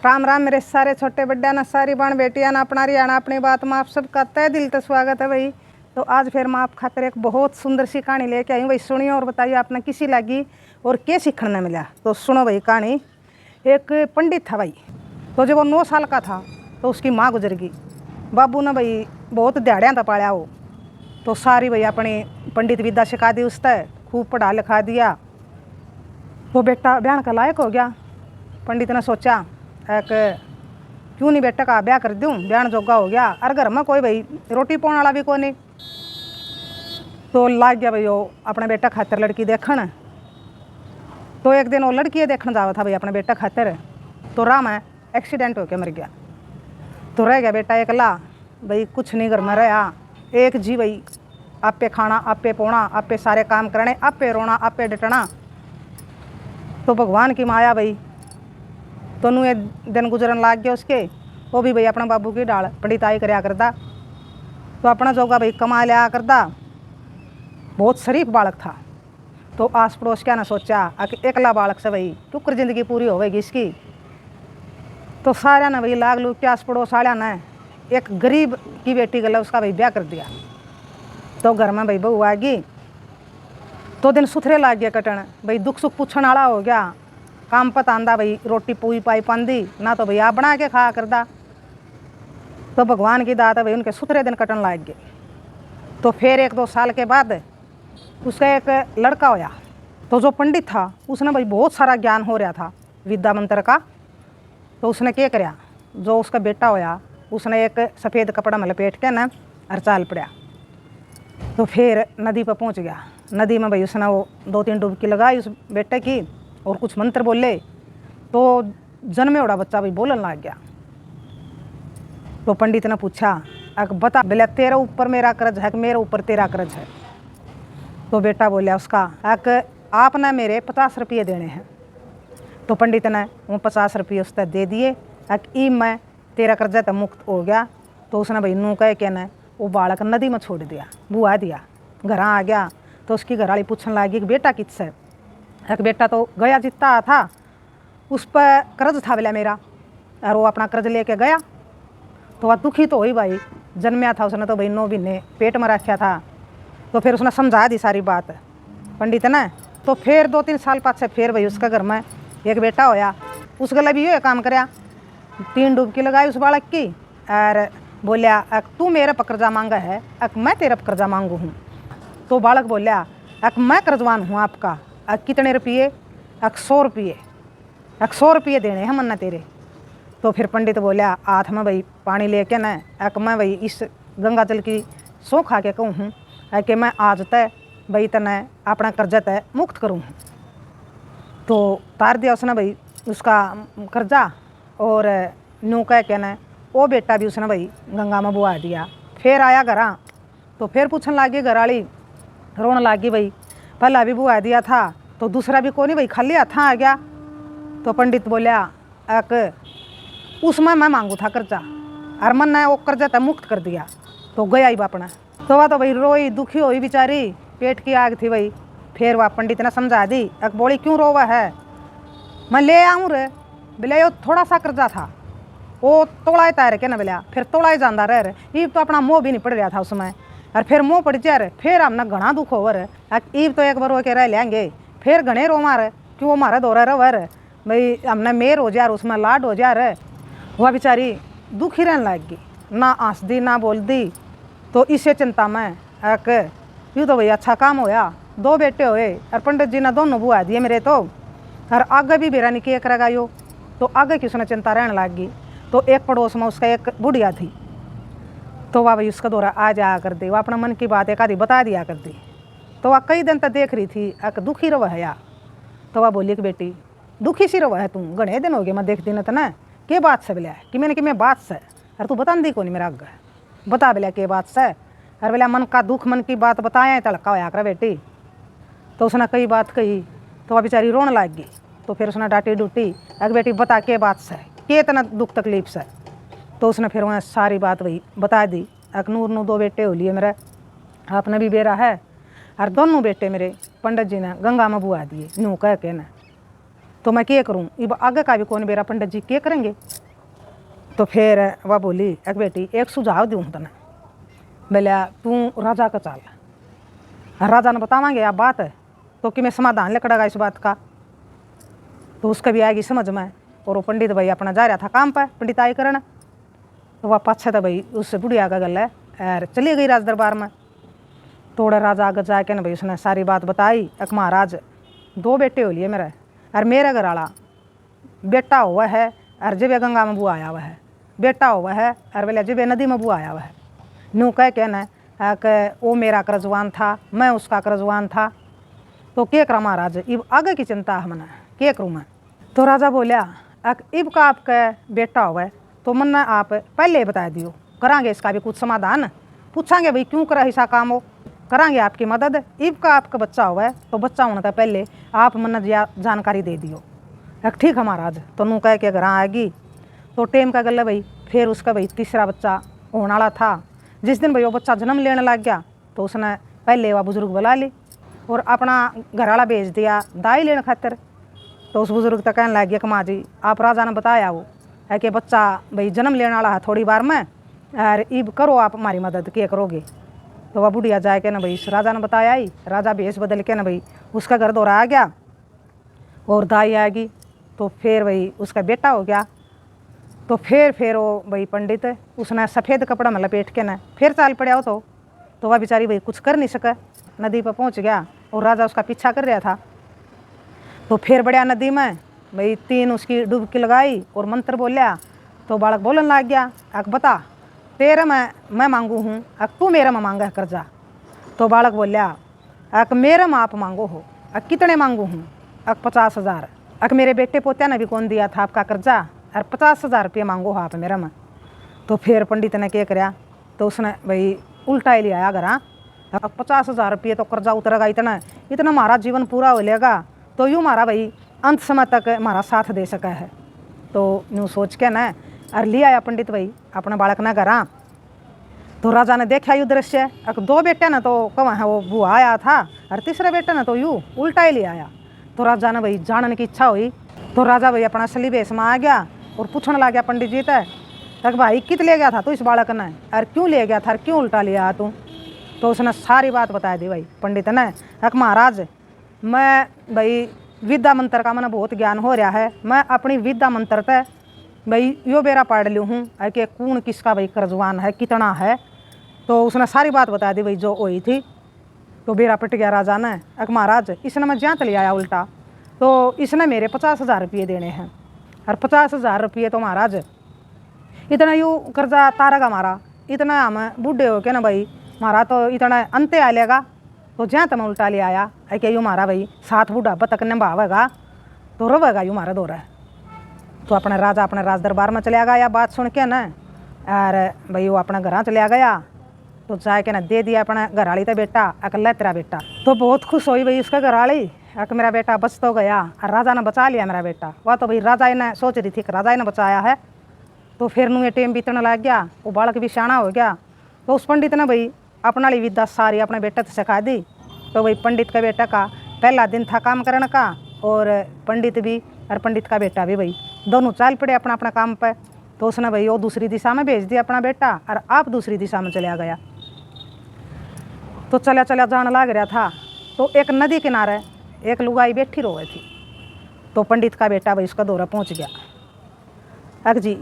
राम राम मेरे सारे छोटे बड्डा ना सारी बहन बेटियां ना अपना रियाना अपनी बात में आप सबका तय दिल से स्वागत है भाई। तो आज फिर मैं आप खातर एक बहुत सुंदर सी कहानी लेके आई हूँ भाई। सुनिए और बताइए आपने किसी लगी और क्या सीखने मिला। तो सुनो भाई कहानी। एक पंडित था भाई। तो जब वो 9 साल का था तो उसकी माँ गुजर गई। बाबू ने भाई बहुत दिहाड़ियाँ था पाया हो। तो सारी भाई अपनी पंडित विद्या सिखा दी उसने, खूब पढ़ा लिखा दिया। वो बेटा ब्याह का लायक हो गया। पंडित ने सोचा एक क्यों नहीं बेटा का ब्याह कर दूँ, ब्याह जोगा हो गया और घर में कोई भाई रोटी पाने वाला भी कोई नहीं। तो लाग गया भाई वो अपने बेटा खातर लड़की देखन। तो एक दिन वो लड़की देखने जावा था भाई अपने बेटा खातर। तो राह में एक्सीडेंट होकर मर गया। तो रह गया बेटा एकला भाई, कुछ नहीं घर में रहा। एक जी भाई आपे खाना, आपे पोना, आपे सारे काम करने, आपे रोना, आपे डटना। तो भगवान की माया भाई तो नू ये दिन गुजरन लाग गया उसके। वो भी भाई अपना बाबू की डाल पंडिताई करया करता। तो अपना जोगा भाई कमा लिया करता। बहुत शरीफ बालक था। तो आस पड़ोस क्या ना सोचा कि एकला बालक से भाई टुकर जिंदगी पूरी होगी इसकी। तो सारा ने भाई लाग लूग के आस पड़ोस वाला ने एक गरीब की बेटी गला उसका भाई ब्याह कर दिया। तो घर में भाई बहू आ गई। तो दिन सुथरे लाग गया कटन भाई, दुख सुख पूछने वाला हो गया। काम पता आंदा भाई, रोटी पूई पाई पांदी ना तो भाई आप बना के खाया करदा। तो भगवान की दात है भाई, उनके सुथरे दिन कटन लाग गए। तो फिर 1-2 साल के बाद उसका एक लड़का होया। तो जो पंडित था उसने भाई बहुत सारा ज्ञान हो रहा था विद्या मंत्र का। तो उसने क्या करया, जो उसका बेटा होया उसने एक सफ़ेद कपड़ा में लपेट के ना और चाल पड़ा। तो फिर नदी पर पहुंच गया। नदी में भाई उसने वो 2-3 डुबकी लगाई उस बेटे की और कुछ मंत्र बोले। तो जन्मे उड़ा बच्चा भाई बोलने लग गया। तो पंडित ने पूछा अक बता बोले तेरे ऊपर मेरा कर्ज है कि मेरे ऊपर तेरा कर्ज है। तो बेटा बोलिया उसका अक आपने मेरे 50 रुपये देने हैं। तो पंडित ने वो 50 रुपये उसने दे दिए। अक ई मैं तेरा कर्जा तो मुक्त हो गया। तो उसने भाई नू कह के न वो बालक नदी में छोड़ दिया, बुआ दिया। घर आ गया तो उसकी घरवाली पूछने लगी कि बेटा किससे। एक बेटा तो गया जितना था उस पर कर्ज था बोला मेरा, और वो अपना कर्ज लेके गया। तो वह दुखी तो हुई भाई, जन्मया था उसने तो भाई 9 महीने पेट में रखा था। तो फिर उसने समझा दी सारी बात पंडित ने। तो फिर 2-3 साल पाछे फिर भाई उसका घर में एक बेटा होया। उस गला भी ये काम करया, 3 डुबकी लगाई उस बालक की और बोलिया अक तू मेरे पर कर्जा मांगा है, अक मैं तेरे पर कर्जा मांगू हूँ। तो बालक बोलिया अक मैं कर्जवान हूँ आपका। अक कितने रुपये, अक 100 रुपये, अक 100 रुपये देने हैं मन्ना तेरे। तो फिर पंडित बोलिया हाथ में भाई पानी लेके न अक मैं भाई इस गंगा जल की सौ खा के कहूँ हूँ कि मैं आज तय भाई तने अपना कर्जा तय मुक्त करूँ। तो तार दिया उसने भाई उसका कर्जा और नू कह के न वो बेटा भी उसने भाई गंगा में बुआ दिया। फिर आया घर तो फिर पूछने लगी घरवाली, रोने लगी भाई पहला भी बुआ दिया था तो दूसरा भी कौन भाई खाली हाथ आ गया। तो पंडित बोलिया अक उसमें मैं मांगू था कर्जा और मन ने वो कर्जा तय मुक्त कर दिया। तो गया ही बापना। तो वह तो भाई रोई दुखी हुई बेचारी, पेट की आग थी भाई। फिर वह पंडित ने समझा दी अक बोली क्यों रोवा है, मैं ले आऊँ रे। बोले वो थोड़ा सा कर्जा था वो तोड़ाए तैर के न बोलिया फिर तोड़ाए जाता रह रहे। ईब तो अपना मोह भी नहीं पड़ रहा था उसमें, और फिर मुँह पड़ जा रहे। फिर हमने घना दुख हो रहे ईब तो एक बार हो के रह लेंगे। फिर घने रो मारे क्यों वो मारे दौरा रह रहे भाई, हमने मेर हो जा रहे उसमें लाड हो जा रहे। वह बेचारी दुखी रहने लग गई, ना हंस दी ना बोल दी। तो इसे चिंता में एक यूँ तो भाई अच्छा काम होया, 2 बेटे हुए और पंडित जी ने दोनों बुआ दिए मेरे। तो और आगे भी बेरा नहीं किया करेगा यो। तो आगे की उसने चिंता रहने लग गई। तो एक पड़ोस में उसका एक बुढ़िया थी। तो वह भाई उसका दौरा आ जाया कर दी, वह अपना मन की बात एक आधी बता दिया कर दी। तो वह कई दिन तक देख रही थी एक दुखी रवा है या। तो वह बोली कि बेटी दुखी सी रवा है तू, घने दिन हो गए मैं देखती न तना के बात से बोलिया कि मैंने कि मैं बात से अरे तू बता दी कौन मेरा अग बता बोलिया के बात से। अरे बोलिया मन का दुख मन की बात बताया तड़का होया कर बेटी। तो उसने कई बात कही तो वह बेचारी रोने लग गई। तो फिर उसने डांटी डूटी अगर बेटी बता के बात से के इतना दुख तकलीफ से। तो उसने फिर वहाँ सारी बात वही बता दी। अकनूर नू 2 बेटे हो लिए मेरे, आपने भी बेरा है और दोनों बेटे मेरे पंडित जी ने गंगा में बुआ दिए यूँ कह के न। तो मैं क्या करूँ, अब आगे का भी कौन मेरा पंडित जी क्या करेंगे। तो फिर वह बोली एक बेटी एक सुझाव दूँ तने, बोलिया तू राजा का चाल, राजा ने बतावांगे आप बात है तो कि मैं समाधान लकड़ेगा इस बात का। तो उसका भी आएगी समझ में। और वो पंडित भाई अपना जा रहा था काम पर पंडिताई करना, तो वह पाछे तो भाई उससे बुढ़िया का गल है और चली गई राज दरबार में। थोड़ा राजा आगे जाके ना भाई उसने सारी बात बताई। एक महाराज 2 बेटे हो लिए मेरे, और मेरे घर वाला बेटा हुआ है और जब गंगा में बुआ आया हुआ है, बेटा हुआ है और बोले जब नदी में बुआ आया हुआ है। नू कह के ना कि वो मेरा करजवान था, मैं उसका करजवान था, तो क्या करा महाराज, इब आगे की चिंता है मना, क्या करूँ मैं। तो राजा बोलिया इब का आपका बेटा हुआ है तो मन आप पहले बता दियो, करांगे इसका भी कुछ समाधान, पूछांगे भाई क्यों करा ऐसा काम हो, करांगे आपकी मदद। इब का आपका बच्चा हुआ है तो बच्चा होने का पहले आप मन जानकारी दे दियो। ठीक है महाराज। तो नू कह के घर आएगी। तो टेम का गल है भाई, फिर उसका भाई तीसरा बच्चा होने वाला था। जिस दिन भाई वो बच्चा जन्म लेने लग गया तो उसने पहले वह बुजुर्ग बुला ली और अपना घर वाला भेज दिया दाई लेने खातिर। तो उस बुजुर्ग तक कहने लग गया कि माँ जी आप राजा ने बताया वो है कि बच्चा भाई जन्म लेने वाला है थोड़ी बार में, और इब करो आप हमारी मदद क्या करोगे। तो वह बुढ़िया जाए के ना भाई राजा ने बताया ही, राजा भेष बदल के ना भाई उसका घर दौरा आ गया और दाई आएगी। तो फिर भाई उसका बेटा हो गया। तो फिर वो भाई पंडित उसने सफ़ेद कपड़ा में लपेट के ना फिर चाल पड़ा हो। तो वह बेचारी भाई कुछ कर नहीं सके, नदी पर पहुंच गया और राजा उसका पीछा कर रहा था। तो फिर बढ़िया नदी में भाई 3 उसकी डुबकी लगाई और मंत्र बोलिया। तो बालक बोलने लग गया बता तेरे मैं मांगू हूँ, तू मेरे में मांगा है कर्जा। तो बालक बोलिया मेरे में आप मांगो हो, कितने मांगू हूँ, 50,000। मेरे बेटे पोत्या ने भी कौन दिया था आपका कर्जा, और 50,000 रुपये मांगो हो आप मेरे में। तो फिर पंडित ने क्या कराया, तो उसने भाई उल्टा ही लिया घर। 50,000 रुपये तो कर्जा उतरेगा, इतना इतना हमारा जीवन पूरा हो लेगा, तो यूँ हमारा भाई अंत समय तक हमारा साथ दे सका है। तो यूँ सोच के ना और ले आया पंडित भाई अपने बालक ने घर। तो राजा ने देखा यू दृश्य, 2 बेटे ने तो कहाँ है वो बुआ आया था और तीसरे बेटे ने तो यूँ उल्टा ही ले आया। तो राजा ने भाई जानने की इच्छा हुई। तो राजा भाई अपना असली भेष में आ गया और पूछने लग गया पंडित जी तक भाई कित ले गया था तू इस बालक ने, और क्यों ले गया था, क्यों उल्टा लिया तू। तो उसने सारी बात बता दी भाई पंडित ने। महाराज मैं भाई विद्या मंत्र का मैंने बहुत ज्ञान हो रहा है, मैं अपनी विद्या मंत्र तय भाई यो बेरा पढ़ ली हूँ कि कौन किसका भाई कर्जवान है कितना है। तो उसने सारी बात बता दी भाई जो हुई थी। तो बेरा पिट गया राजा ने। महाराज इसने मैं ज्यादा ले आया उल्टा, तो इसने मेरे 50,000 रुपये देने हैं, और 50,000 रुपये तो महाराज इतना यूँ कर्जा तारेगा हमारा, इतना हम बूढ़े हो के ना भाई हमारा तो इतना अंत आ लेगा। तो ज्યાં તમે उल्टा ले आया है कि यूँ मारा भाई 7 बुढ़ापा तक निभावेगा तो रोवेगा यूँ मारा दौरा। तो अपने राजा अपने राज दरबार में चला गया बात सुन के ना, और भाई वो अपने घर चला गया। तो जाके ना दे दिया अपने घर वाली तो बेटा अकल्ला तेरा बेटा। तो बहुत खुश हुई भाई उसका घर वाली मेरा बेटा बच तो गया, और राजा ने बचा लिया मेरा बेटा। वह तो भाई राजा ने सोच रही थी कि राजा ने बचाया है। तो फिर नू ये टेम बीतने लग गया, वो बालक भी सियाना हो गया। तो उस पंडित ने भाई अपना ली विद्या सारी अपने बेटे से सिखा दी। तो भाई पंडित का बेटा का पहला दिन था काम करने का, और पंडित भी और पंडित का बेटा भी भाई दोनों चाल पड़े अपना अपना काम पे। तो उसने भाई वो दूसरी दिशा में भेज दिया अपना बेटा, और आप दूसरी दिशा में चला गया। तो चला चला जाने लग रहा था। तो एक नदी किनारे एक लुगाई बैठी रोए थी। तो पंडित का बेटा भाई उसका दौरा पहुंच गया। जी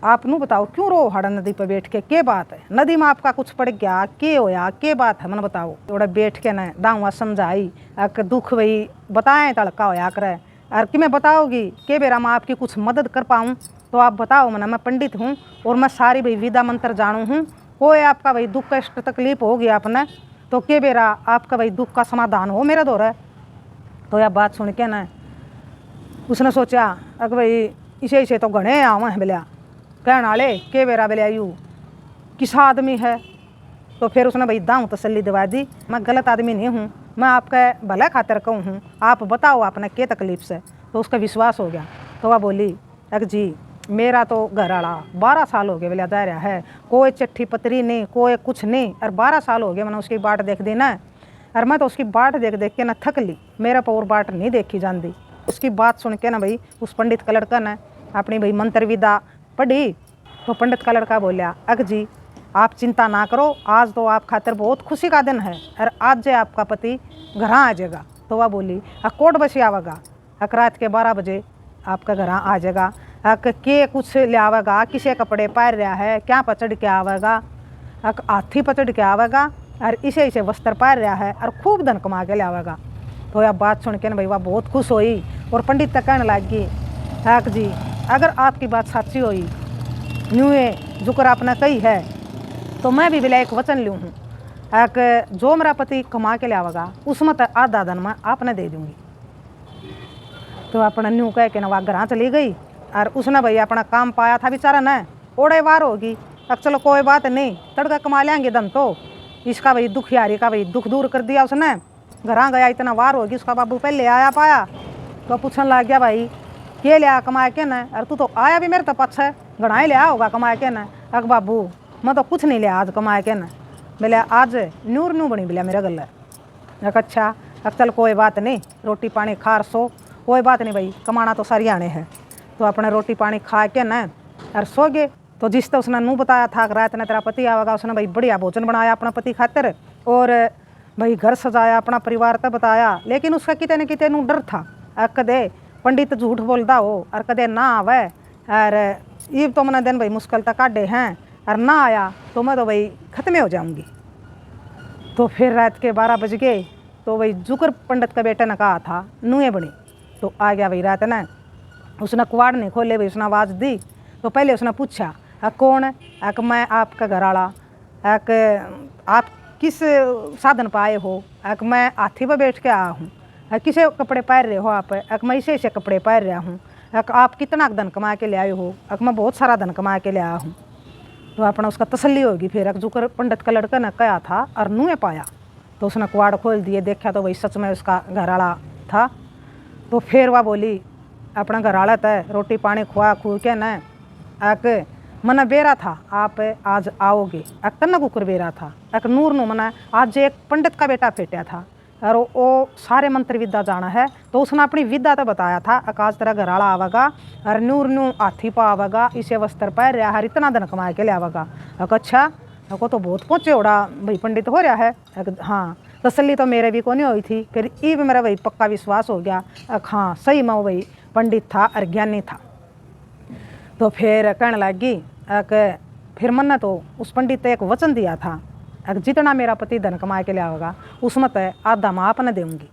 आप नू बताओ क्यों रो हड़ा नदी पर बैठ के, के बात है, नदी में आपका कुछ पड़ गया, के होया, के बात है मन बताओ। थोड़ा बैठ के न दाऊआ समझाई दुख वही बताएं तड़का होया करे, और कि मैं बताओगी के बेरा मैं आपकी कुछ मदद कर पाऊँ तो आप बताओ मना, मैं पंडित हूँ और मैं सारी भाई विद्या मंत्र जानू हूँ। कोई आपका भाई दुख कष्ट तकलीफ होगी आपने तो के बेरा आपका भाई दुख का समाधान हो मेरा दौरा। तो यह बात सुन के न उसने सोचा भाई इसे इसे तो घने आवे हैं बोलिया कहने वाले के बेरा बोलिया यू किस आदमी है। तो फिर उसने भाई दाऊँ तसल्ली दिवा दी, मैं गलत आदमी नहीं हूँ, मैं आपका भला खातिर कहूँ हूँ, आप बताओ आपने के तकलीफ से। तो उसका विश्वास हो गया। तो वह बोली जी मेरा तो घर वाला 12 साल हो गए बोलिया जा रहा है, कोई चिट्ठी पत्री नहीं, कोई कुछ नहीं, और 12 साल हो गए मैंने उसकी बाट देख दी ना, और मैं तो उसकी बाट देख देख के ना थक ली, मेरे पर और बाट नहीं देखी जाती। उसकी बात सुन के ना भाई उस पंडित का लड़का ने अपनी भाई मंत्र विदा पढ़ी। तो पंडित का लड़का बोलिया, अग जी आप चिंता ना करो, आज तो आप खातिर बहुत खुशी का दिन है और आज जे आपका पति घर आ जाएगा। तो वह बोली, कोट बसी आवेगा, रात के 12 बजे आपका घर आ जाएगा, के कुछ ले आवेगा, किसे कपड़े पहन रहा है, क्या पचड़ के आवेगा, हाथी पचड़ के आवेगा और इसे वस्त्र पहन रहा है और खूब धन कमा के ले आवेगा। तो यह बात सुन के ना भाई वह बहुत खुश हुई और पंडित तक कहने लगी, जी अगर आपकी बात सच्ची हुई न्यूए जुकर आपने कही है तो मैं भी बिला एक वचन लूँ हूँ, जो मेरा पति कमा के ले आवेगा उसमें तो आधा धन मैं आपने दे दूँगी। तो अपना न्यू कह के ना वह घर चली गई और उसने भाई अपना काम पाया था बेचारा न, ओड़े वार होगी, अब चलो कोई बात नहीं, तड़का कमा लेंगे धन तो। इसका भाई दुखियारी का भाई दुख दूर कर दिया उसने, घर गया इतना वार होगी, उसका बाबू पहले आया पाया तो पूछने लग गया, भाई के लिया कमा के न, अरे तू तो आया भी मेरे तो पक्ष है, घड़ा ही लिया होगा कमा के न। अग बाबू मैं तो कुछ नहीं लिया आज कमा के न, बोले आज नूर न्यू बनी बोलिया मेरे गले। अच्छा अब चल कोई बात नहीं, रोटी पानी खा सो, कोई बात नहीं भाई कमाना तो सारी आने है। तो अपने रोटी पानी खा के न और सो गए। तो जिस तो उसने नू बताया था रात ने तेरा पति आवेगा, उसने भाई बढ़िया भोजन बनाया अपना पति खातिर और भाई घर सजाया, अपना परिवार तक बताया। लेकिन उसका कितने न कितने नू डर था, कदे पंडित झूठ बोलता हो और कदे ना आवे, और ये तो मैंने दिन भाई मुश्किल तक काटे हैं और ना आया तो मैं तो भाई ख़त्म हो जाऊंगी। तो फिर रात के 12 बज गए। तो भाई जुकर पंडित का बेटे ने कहा था नुए बनी, तो आ गया भाई रात ने। उसने कुवाड़ नहीं खोले भाई, उसने आवाज़ दी। तो पहले उसने पूछा, कौन है? मैं आपका घर वाला। आप किस साधन पर आए हो? मैं हाथी पर बैठ के आया हूँ। किसे कपड़े पहन रहे हो आप? मैं इसे कपड़े पहन रहा हूँ। आप कितना धन कमा के ले आए हो? मैं बहुत सारा धन कमा के ले आया हूँ। तो अपना उसका तसल्ली होगी। फिर जुकर पंडित का लड़का ने कहा था और नुए पाया, तो उसने कुवाड़ खोल दिए, देखा तो भाई सच में उसका घर वाला था। तो फिर वह बोली, अपना घर वाला था, रोटी पानी खुआ खू के न मना बेरा था आप आज आओगे, तन्ना कुकर बेरा था। नूर नू मना आज एक पंडित का बेटा फेटा था और वो सारे मंत्र विद्या जाना है। तो उसने अपनी विद्या तो बताया था, आज तेरा घर वाला आवेगा और नूर नू हाथी पा आवेगा, इसे वस्त्र पहन रहा है, इतना धन कमा के ले आवेगा। अच्छा को तो बहुत पहुँचे उड़ा भाई पंडित हो रहा है। हाँ तसल्ली तो मेरे भी को नहीं हुई थी। फिर ये भी मेरा वही पक्का विश्वास हो गया, हाँ सही में वही पंडित था और ज्ञानी था। तो फिर कहने लगी फिर मन ने तो उस पंडित ने एक वचन दिया था, जितना मेरा पति धन कमा के ले आवेगा उसमें तो आधा मैं आपने दूंगी।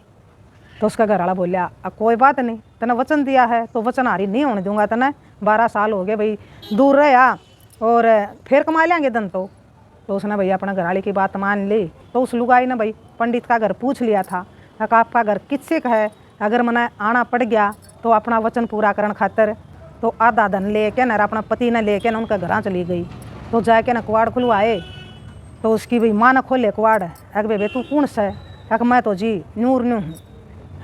तो उसका घर वाला बोलिया, कोई बात नहीं, तने वचन दिया है तो वचन हारी नहीं होने दूंगा। तने 12 साल हो गए भाई दूर रहा और फिर कमा लेंगे धन तो। उसने भाई अपना घरवाली की बात मान ली। तो उस लुगाई ने भाई पंडित का घर पूछ लिया था, आपका घर किससे का है? अगर मैंने आना पड़ गया तो अपना वचन पूरा करने खातर तो आधा धन लेके न अपना पति ने लेके ना उनका घर चली गई। तो जाके ना कुवाड़ खुलवाए। तो उसकी भाई माँ ने खोले कुवाड़, बे तू कौन से? मैं तो जी नूर न्यू हूँ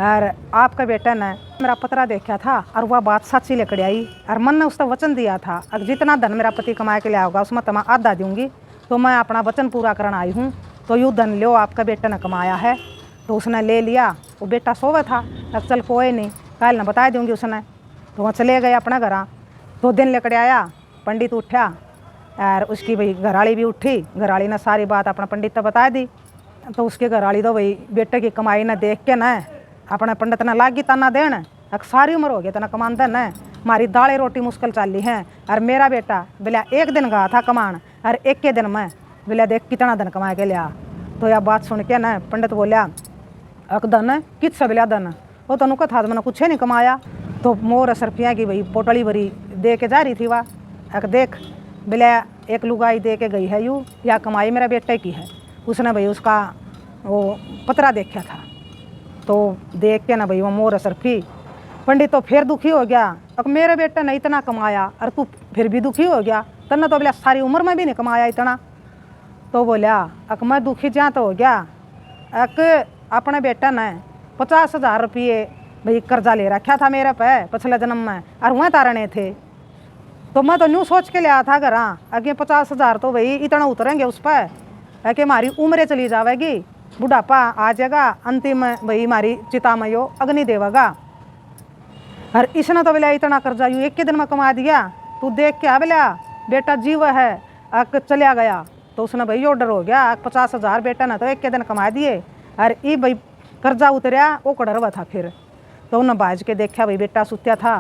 और आपका बेटा ने मेरा पतरा देखा था और वह बात सच्ची लेकर आई और मन ने उसका वचन दिया था, अगर जितना धन मेरा पति कमा के ले आओगा उसमें तो मैं आधा दूंगी। तो मैं अपना वचन पूरा करना आई हूँ, तो यूँ धन लो आपका बेटा ने कमाया है। तो उसने ले लिया। वो बेटा सोवे था, अब चल कोई नहीं कल ना बता दूँगी उसने। तो वहाँ चले गए अपना घर। 2 दिन लेकर आया, पंडित उठा और उसकी भाई घरवाली भी उठी। घरवाली ने सारी बात अपना पंडित ने बता दी। तो उसके घरवाली तो भाई बेटे की कमाई ने देख के न अपने पंडित ने लागी ताना देन, सारी उम्र हो गई तना कमाता न, मारी दालें रोटी मुश्किल चल रही है और मेरा बेटा बोला 1 दिन गया था कमान और 1 दिन में बोला देख कितना धन कमा के लिया। तो यह बात सुन के न पंडित बोलिया, धन कित से बोलिया धन? वो तो नुका था मैंने कुछ नहीं कमाया। तो मोर सरफिया की भाई पोटली भरी दे के जा रही थी। वह देख बोले एक लुगाई दे के गई है यूँ, या कमाई मेरा बेटे की है। उसने भाई उसका वो पतरा देखा था। तो देख के ना भाई वो मोर सरफी पंडित तो फिर दुखी हो गया, अब मेरे बेटे ने इतना कमाया और तू फिर भी दुखी हो गया, तन्ने तो बोला सारी उम्र में भी नहीं कमाया इतना। तो बोलिया मैं दुखी जहाँ तो हो गया, अपने बेटे ने 50,000 रुपये भाई कर्जा ले रखा था मेरे पे पिछले जन्म में और वह तारने थे। तो मैं तो न्यू सोच के लिया था घर आगे 50,000 तो भाई इतना उतरेंगे उस पर कि हमारी उम्रें चली जाएगी, बुढ़ापा आ जाएगा, अंतिम भाई हमारी चिता में यो अग्नि देवेगा। और इसने तो बोला इतना कर्जा यूँ एक के दिन में कमा दिया, तू देख के आ बोला बेटा जीव है आग चलिया गया। तो उसने भाई ऑर्डर हो गया, 50,000 बेटा ने तो एक के दिन कमा दिए। और ये भाई कर्जा उतरिया वो कड़रवा था। फिर तो उन्हें बाज के देखा भाई बेटा सुत्या था,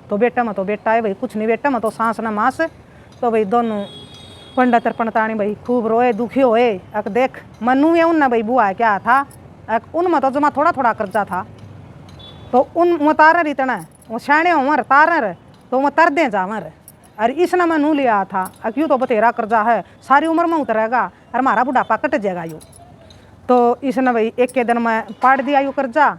तो बेटा है भाई कुछ नहीं, बेटा में तो सांस न मास। तो भाई दोनों पंडित और पंडितानी भाई खूब रोए दुखी होए। अक देख मनु या उन भाई बुआ क्या था, अक उनमें तो जमा थोड़ा थोड़ा कर्जा था, तो उन तार इतना वो शाणे उमर तार तो वो तर दे जावर। और इसने मैं नू लिया था, क्यों तो बतेरा कर्जा है, सारी उम्र में उतरेगा और हमारा बुढ़ापा कट जाएगा यूँ। तो इसने भाई एक के दिन में पाट दिया यूँ कर्जा।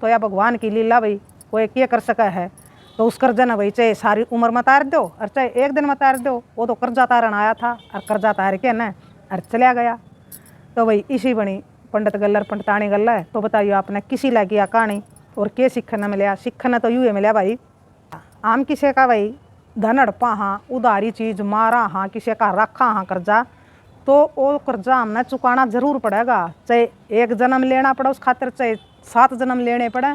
तो या भगवान की लीला भाई, कोई क्या कर सका है। तो उस कर्जा ने भाई चाहे सारी उम्र में तार दो और चाहे एक दिन में तार दो, वो तो कर्जा तारन आया था और कर्जा तार के न और चला गया। तो भाई इसी बनी पंडित गल्लर पंडितानी गल्ला है। तो बताइए आपने किसी लगी आ कहानी और के सीखने मिला? सीखने तो यूँ मिला भाई, आम किसी का भाई धन हड़पा हाँ, उधारी चीज़ मारा हाँ, किसी का रखा हाँ कर्जा, तो वो कर्जा हमने चुकाना जरूर पड़ेगा, चाहे एक जन्म लेना पड़े उस खातिर, चाहे 7 जन्म लेने पड़े।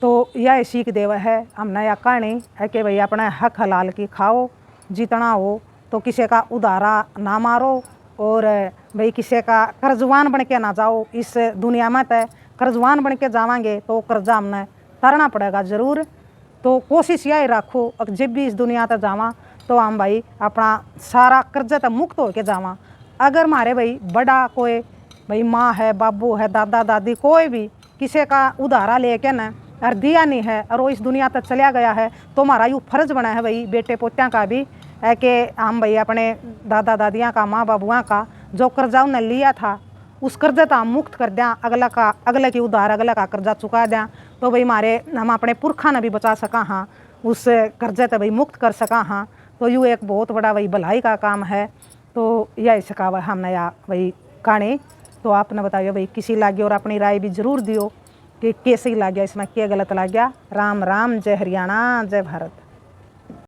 तो यह सीख देवा है हमने या कहानी है कि भाई अपने हक हलाल की खाओ, जितना हो तो किसी का उधारा ना मारो, और भाई किसी का कर्जवान बन के ना जाओ। इस दुनिया में तो कर्जवान बन के जावांगे तो कर्जा हमने तरना पड़ेगा ज़रूर। तो कोशिश यही रखो अगर जब भी इस दुनिया तक जावा तो हम भाई अपना सारा कर्जा तक मुक्त होके जावा। अगर हमारे भाई बड़ा कोई भाई माँ है, बाबू है, दादा दादी, कोई भी किसी का उधारा लेके न और दिया नहीं है और वो इस दुनिया तक चला गया है, तो हमारा यूँ फर्ज बना है भाई बेटे पोत्या का भी है कि हम भाई अपने दादा दादियाँ का, माँ बाबुआ का जो कर्जा उन्हें लिया था उस कर्जे तो हम मुक्त कर दें, अगले की उधार अगले का कर्जा चुका दें। तो भाई हम अपने पुरखा ने भी बचा सका हाँ, उस कर्जे तो भाई मुक्त कर सका हाँ। तो यूँ एक बहुत बड़ा भाई भलाई का काम है। तो यही सिखावा हमने या भाई कहानी। तो आपने बताइए भाई किसी लागे और अपनी राय भी जरूर दियो कि कैसे ही लग गया, इसमें क्या गलत लग गया। राम राम, जय हरियाणा, जय भारत।